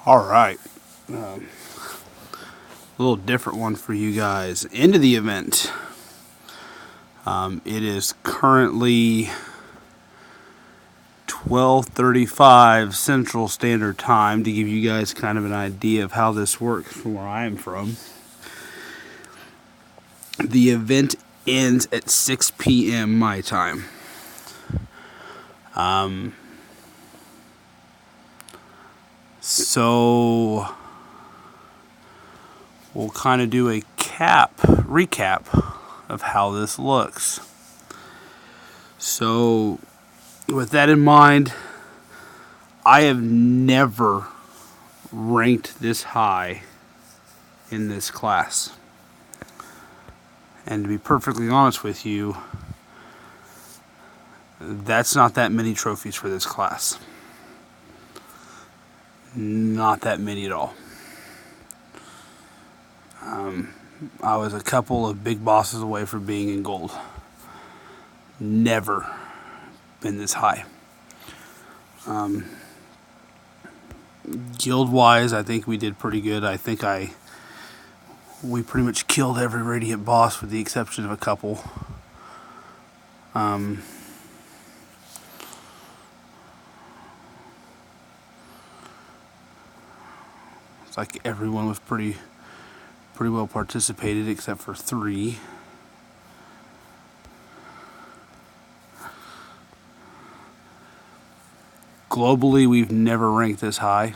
All right. A little different one for you guys. Into the event. It is currently 12:35 Central Standard Time to give you guys kind of an idea of how this works from where I am from. The event ends at 6 p.m. my time. So we'll kind of do a recap of how this looks. So with that in mind, I have never ranked this high in this class. And to be perfectly honest with you, that's not that many trophies for this class. Not that many at all. I was a couple of big bosses away from being in gold. Never been this high. Guild wise, I think we did pretty good. I think we pretty much killed every Radiant boss with the exception of a couple. It's like everyone was pretty well participated except for 3. Globally, we've never ranked this high.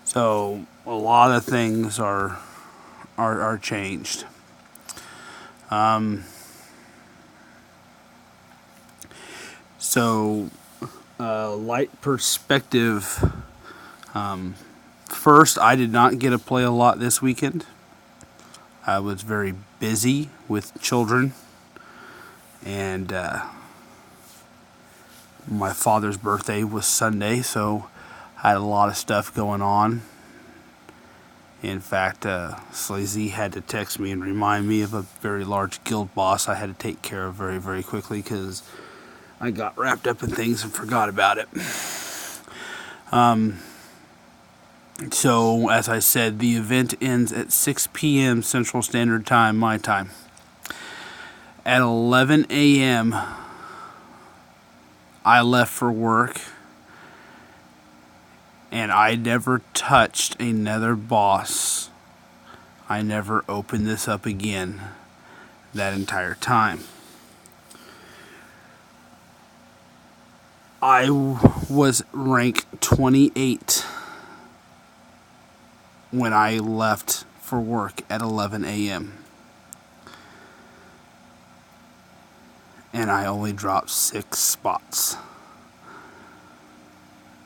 So a lot of things are changed. Light perspective. First, I did not get to play a lot this weekend. I was very busy with children, and my father's birthday was Sunday, so I had a lot of stuff going on. In fact, Slazy had to text me and remind me of a very large guild boss I had to take care of very, very quickly because I got wrapped up in things and forgot about it. So, as I said, the event ends at 6 p.m. Central Standard Time, my time. At 11 a.m., I left for work, and I never touched another boss. I never opened this up again that entire time. I was rank 28 when I left for work at 11 a.m. And I only dropped 6 spots.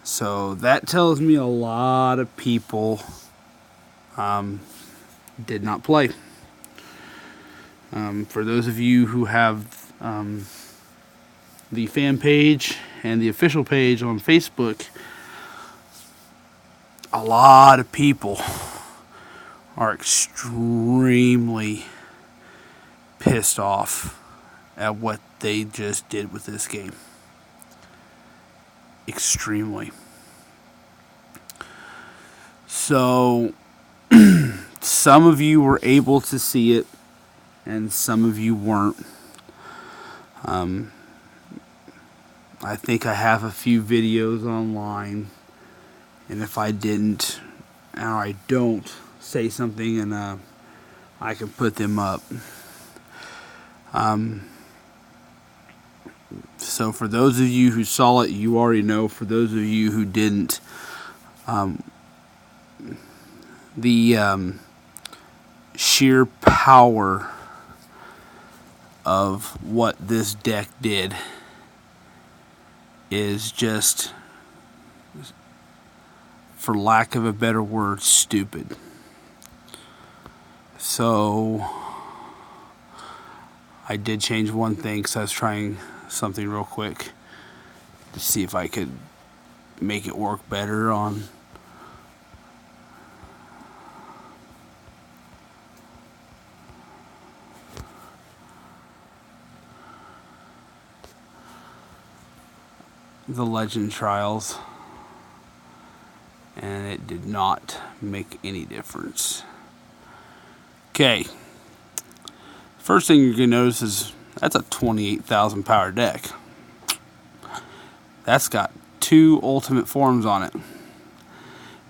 So that tells me a lot of people did not play. For those of you who have the fan page and the official page on Facebook, a lot of people are extremely pissed off at what they just did with this game. Extremely. So, some of you were able to see it, and some of you weren't. I think I have a few videos online, and if I didn't, or I don't say something, and I can put them up. So for those of you who saw it, you already know. For those of you who didn't, the sheer power of what this deck did is just, for lack of a better word, stupid. So I did change one thing because I was trying something real quick to see if I could make it work better on. the Legend Trials, and it did not make any difference. Okay, first thing you're going to notice is that's a 28,000 power deck. That's got 2 ultimate forms on it,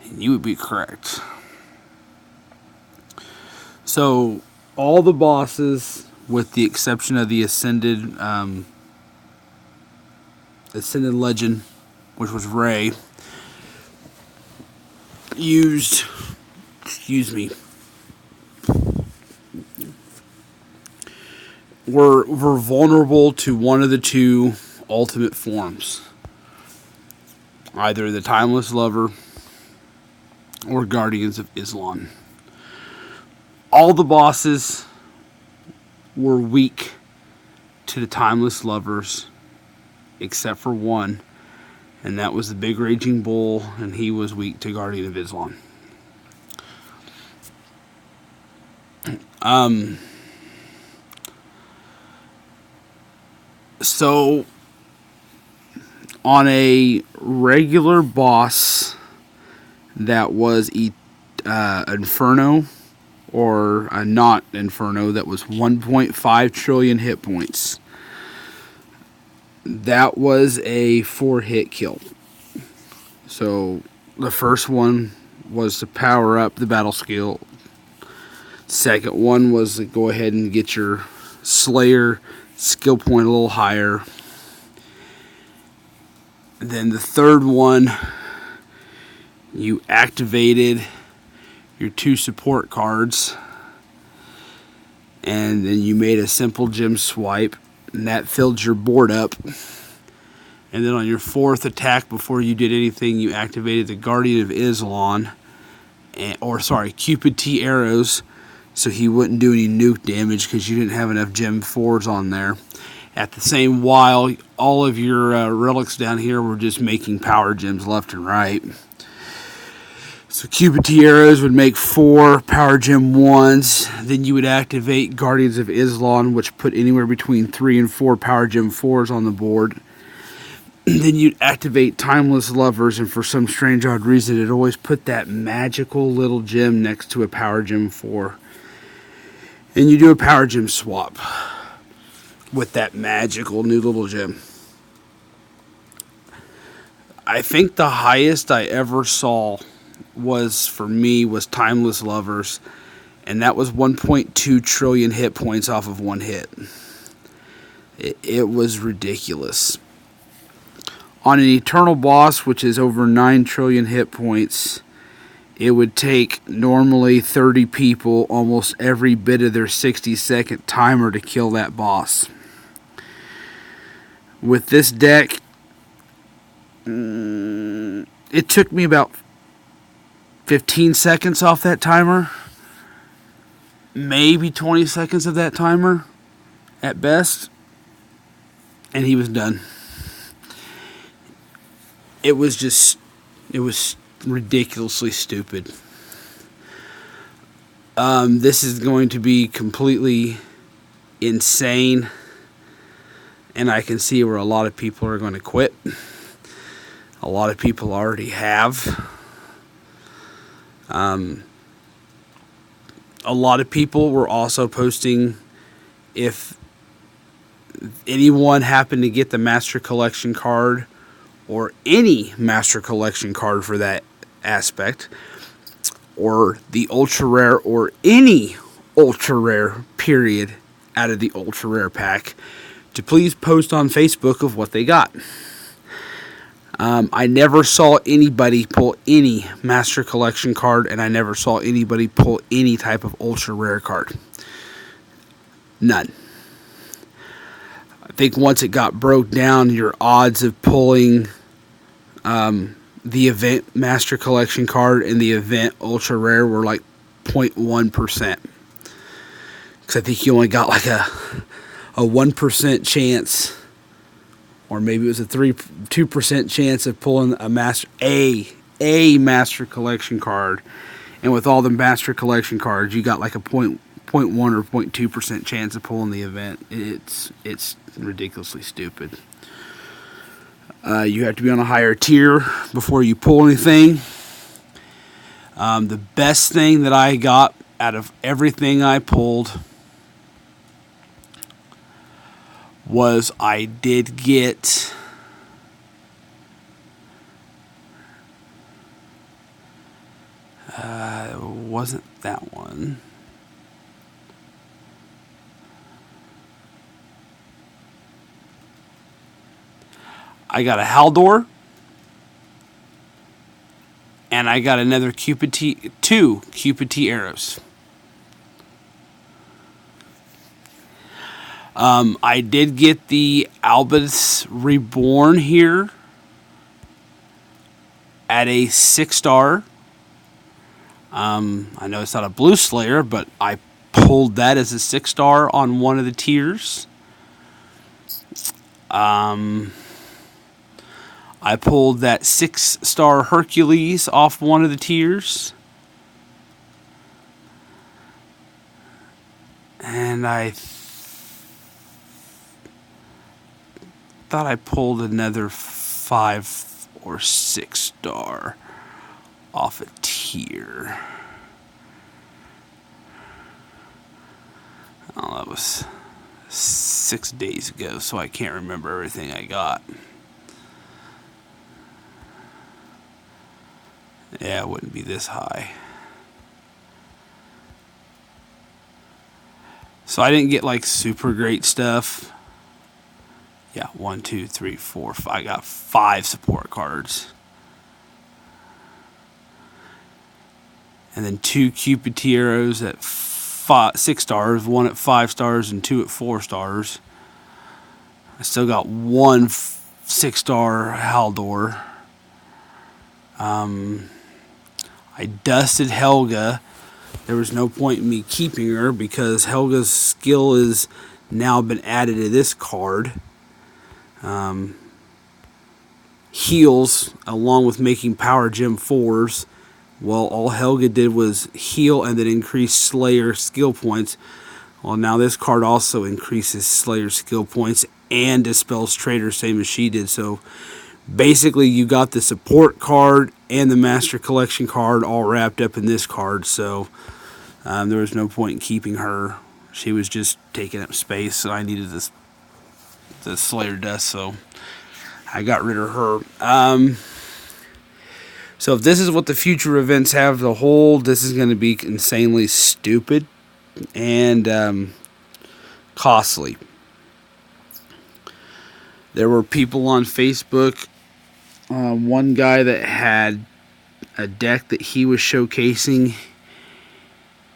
and you would be correct. So all the bosses, with the exception of the Ascended Legend, which was Ray, used, were vulnerable to one of the 2 ultimate forms. Either the Timeless Lover or Guardians of Izalon. All the bosses were weak to the Timeless Lovers, except for one, and that was the Big Raging Bull, and he was weak to Guardian of Izalon. So, on a regular boss that was Inferno, or not Inferno, that was 1.5 trillion hit points, that was a 4-hit kill. So the first one was to power up the battle skill. Second one was to go ahead and get your Slayer skill point a little higher. Then the third one, you activated your 2 support cards, and then you made a simple gem swipe, and that filled your board up. And then on your 4th attack, before you did anything, you activated the Guardian of Izalon, Cupid T arrows, so he wouldn't do any nuke damage because you didn't have enough Gem 4s on there. At the same while, all of your relics down here were just making power gems left and right. So Cupid T arrows would make 4 power gem 1s. Then you would activate Guardians of Izalon, which put anywhere between 3 and 4 power gem 4s on the board. Then you'd activate Timeless Lovers, and for some strange odd reason, it always put that magical little gem next to a power gem 4. And you do a power gem swap with that magical new little gem. I think the highest I ever saw was Timeless Lovers, and that was 1.2 trillion hit points off of 1 hit. It was ridiculous. On an Eternal Boss, which is over 9 trillion hit points, it would take normally 30 people almost every bit of their 60-second timer to kill that boss. With this deck, it took me about 15 seconds off that timer. Maybe 20 seconds of that timer at best. And he was done. It was ridiculously stupid. This is going to be completely insane. And I can see where a lot of people are going to quit. A lot of people already have. A lot of people were also posting if anyone happened to get the Master Collection card, or any Master Collection card for that aspect, or the Ultra Rare, or any Ultra Rare period out of the Ultra Rare pack, to please post on Facebook of what they got. I never saw anybody pull any Master Collection card, and I never saw anybody pull any type of Ultra Rare card. None. I think once it got broke down, your odds of pulling the event Master Collection card and the event Ultra Rare were like 0.1%. Because I think you only got like a 1% chance, or maybe it was a 2% chance of pulling a Master Collection card. And with all the Master Collection cards, you got like a 0.1 or 0.2% chance of pulling the event. It's ridiculously stupid. You have to be on a higher tier before you pull anything. The best thing that I got out of everything I pulled was I did get it wasn't that one. I got a Haldor, and I got another two Cupid T arrows. I did get the Albus Reborn here at a 6-star. I know it's not a Blue Slayer, but I pulled that as a 6-star on one of the tiers. I pulled that 6-star Hercules off one of the tiers. And I thought I pulled another 5 or 6-star off a tier. Oh, that was 6 days ago, so I can't remember everything I got. Yeah, it wouldn't be this high. So I didn't get like super great stuff. Yeah, 1, 2, 3, 4, 5. I got 5 support cards. And then 2 Cupid T arrows at 6 stars, 1 at 5 stars, and 2 at 4 stars. I still got 1 6-star Haldor. I dusted Helga. There was no point in me keeping her because Helga's skill is now been added to this card. Heals along with making Power Gem 4s. Well, all Helga did was heal and then increase Slayer skill points. Well, now this card also increases Slayer skill points and dispels Traitor, same as she did. So basically, you got the support card and the Master Collection card all wrapped up in this card. So there was no point in keeping her. She was just taking up space. So I needed the Slayer Dust, so I got rid of her. So if this is what the future events have to hold, this is going to be insanely stupid and costly. There were people on Facebook, one guy that had a deck that he was showcasing.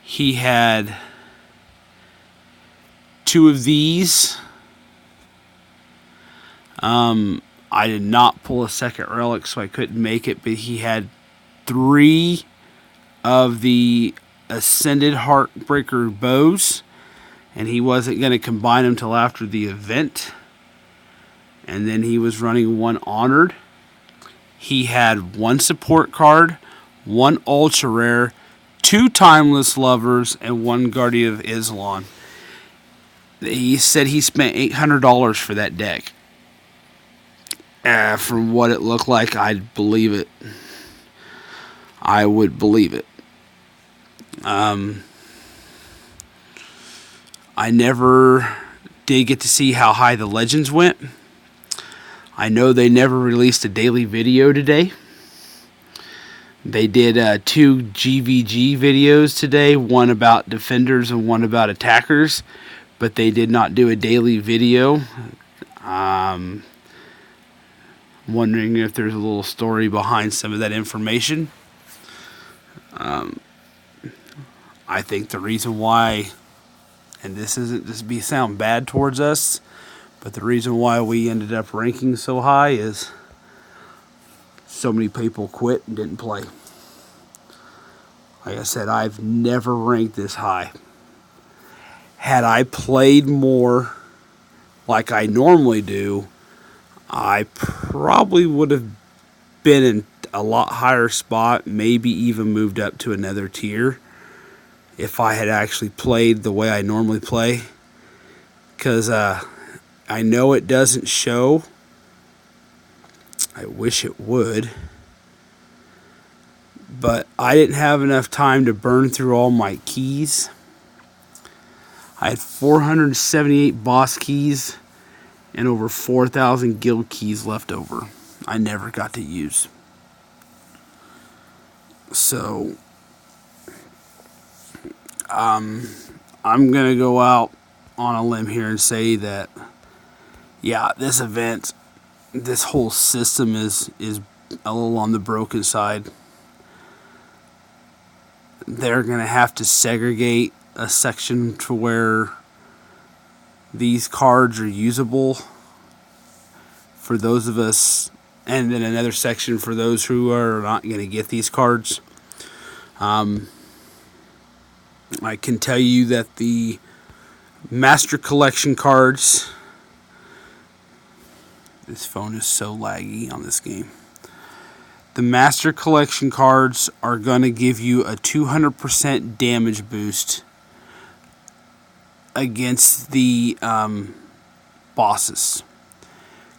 He had 2 of these. I did not pull a second relic, so I couldn't make it, but he had 3 of the Ascended Heartbreaker bows, and he wasn't going to combine them till after the event. And then he was running 1 Honored. He had 1 support card, 1 ultra rare, 2 Timeless Lovers, and 1 Guardian of Islon. He said he spent $800 for that deck. From what it looked like, I'd believe it. I would believe it. I never did get to see how high the Legends went. I know they never released a daily video today. They did 2 GVG videos today, one about defenders and one about attackers, but they did not do a daily video. Wondering if there's a little story behind some of that information. I think the reason why, and this isn't just be sound bad towards us, but the reason why we ended up ranking so high is so many people quit and didn't play. Like I said, I've never ranked this high. Had I played more like I normally do, I probably would have been in a lot higher spot, maybe even moved up to another tier if I had actually played the way I normally play. Because I know it doesn't show I wish it would. But I didn't have enough time to burn through all my keys. I had 478 boss keys and over 4,000 guild keys left over. I never got to use. So, I'm going to go out on a limb here and say that, yeah, this event, this whole system is a little on the broken side. They're going to have to segregate a section to where these cards are usable for those of us, and then another section for those who are not going to get these cards. I can tell you that the Master Collection cards... This phone is so laggy on this game. The Master Collection cards are going to give you a 200% damage boost against the bosses.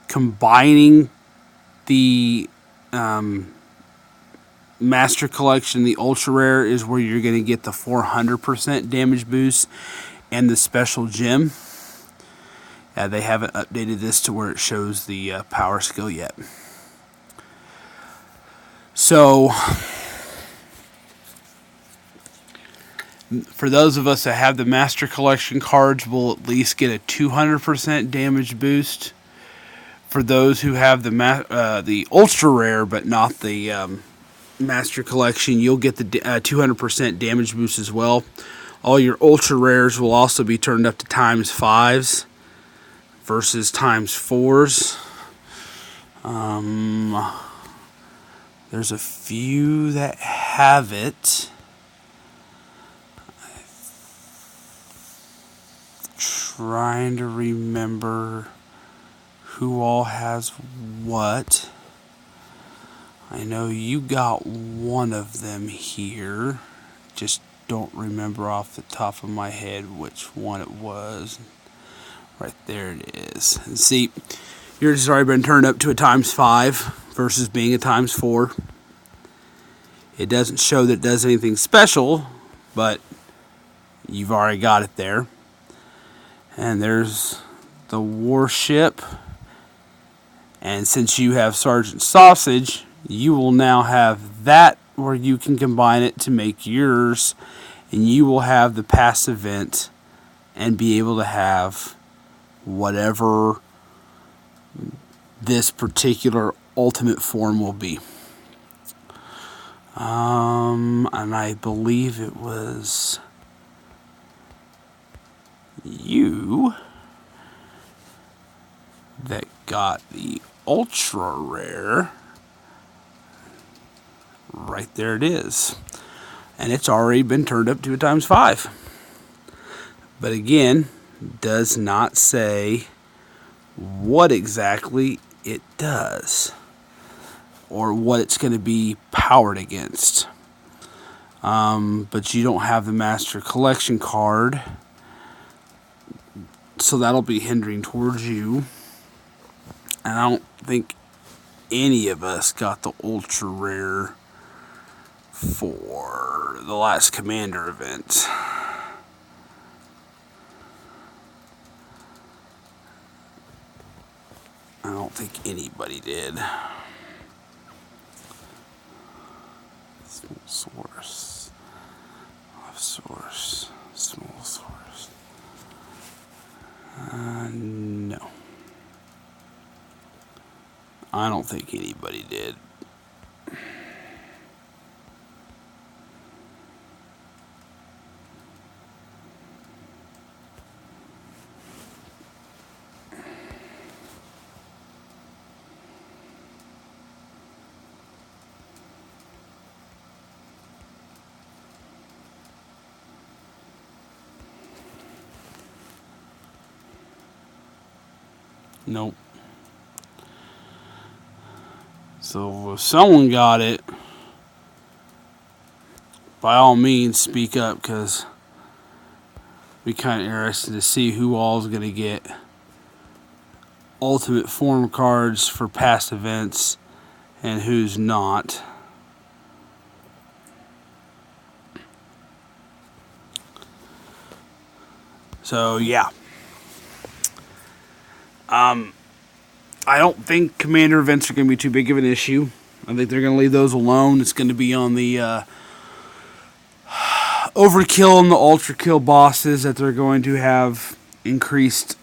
Combining the Master Collection, the Ultra Rare, is where you're going to get the 400% damage boost and the special gem. They haven't updated this to where it shows the power skill yet. So, for those of us that have the Master Collection cards, we'll at least get a 200% damage boost. For those who have the Ultra Rare but not the Master Collection, you'll get the 200% damage boost as well. All your Ultra Rares will also be turned up to ×5s versus ×4s. There's a few that have it. Trying to remember who all has what. I know you got one of them here. Just don't remember off the top of my head which one it was. Right there it is. And see, yours has already been turned up to a ×5 versus being a ×4. It doesn't show that it does anything special, but you've already got it there. And there's the warship. And since you have Sergeant Sausage, you will now have that where you can combine it to make yours. And you will have the past event and be able to have whatever this particular ultimate form will be. And I believe it was you that got the Ultra Rare. Right there it is. And it's already been turned up to a ×5. But again, does not say what exactly it does or what it's going to be powered against. But you don't have the Master Collection card, so that'll be hindering towards you. And I don't think any of us got the Ultra Rare for the last Commander event. I don't think anybody did. Small source. Left source. Small source. No. I don't think anybody did. Nope. So if someone got it, by all means speak up, because it'd be kind of interesting to see who all is going to get ultimate form cards for past events and who's not. So yeah, I don't think commander events are going to be too big of an issue. I think they're going to leave those alone. It's going to be on the overkill and the ultra kill bosses that they're going to have increased,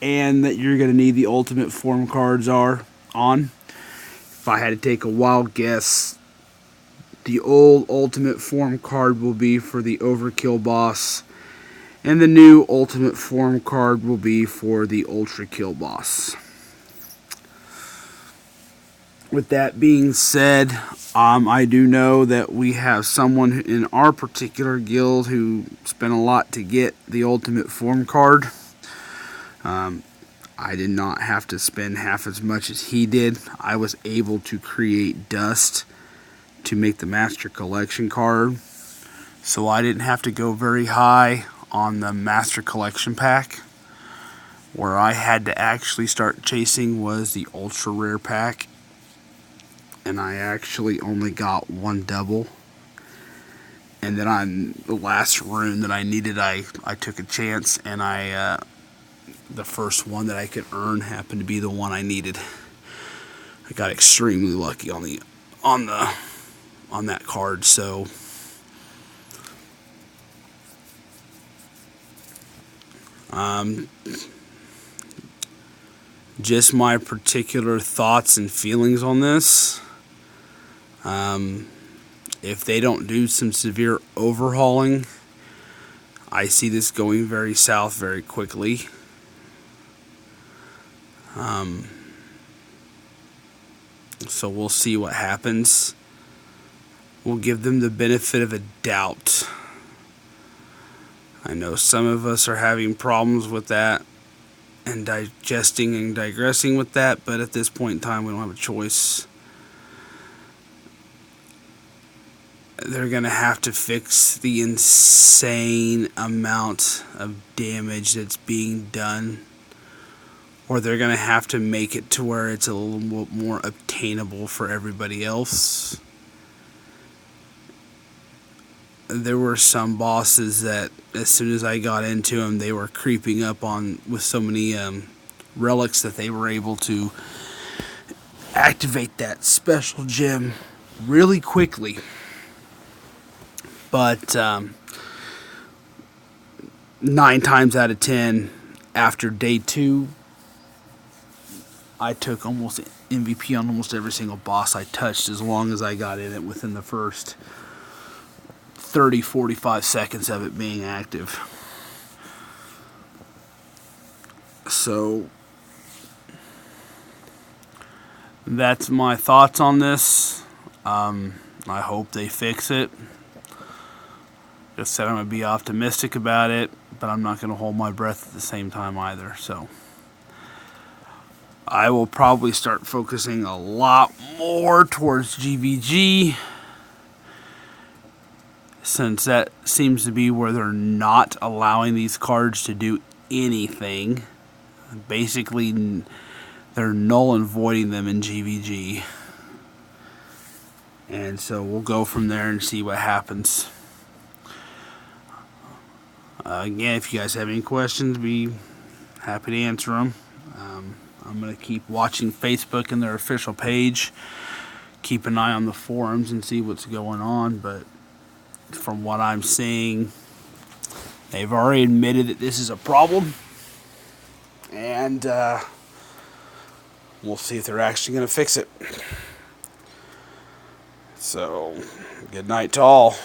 and that you're going to need the ultimate form cards are on. If I had to take a wild guess, the old ultimate form card will be for the overkill boss, and the new ultimate form card will be for the ultra kill boss. With that being said, I do know that we have someone in our particular guild who spent a lot to get the ultimate form card. I did not have to spend half as much as he did. I was able to create dust to make the Master Collection card, so I didn't have to go very high on the Master Collection pack. Where I had to actually start chasing was the Ultra Rare pack, and I actually only got one double. And then on the last rune that I needed, I took a chance, and the first one that I could earn happened to be the one I needed. I got extremely lucky on that card. So just my particular thoughts and feelings on this. If they don't do some severe overhauling, I see this going very south very quickly. So we'll see what happens. We'll give them the benefit of a doubt. I know some of us are having problems with that and digesting and digressing with that, but at this point in time, we don't have a choice. They're going to have to fix the insane amount of damage that's being done, or they're going to have to make it to where it's a little more obtainable for everybody else. There were some bosses that, as soon as I got into them, they were creeping up on with so many relics that they were able to activate that special gem really quickly. But 9 times out of 10, after day 2, I took almost MVP on almost every single boss I touched, as long as I got in it within the first 30-45 seconds of it being active. So that's my thoughts on this. I hope they fix it. Just said I'm going to be optimistic about it, but I'm not going to hold my breath at the same time either. So I will probably start focusing a lot more towards GVG, since that seems to be where they're not allowing these cards to do anything. Basically, they're null and voiding them in GVG. And so we'll go from there and see what happens. Again, if you guys have any questions, be happy to answer them. I'm going to keep watching Facebook and their official page. Keep an eye on the forums and see what's going on. But from what I'm seeing, they've already admitted that this is a problem. And we'll see if they're actually going to fix it. So, good night to all.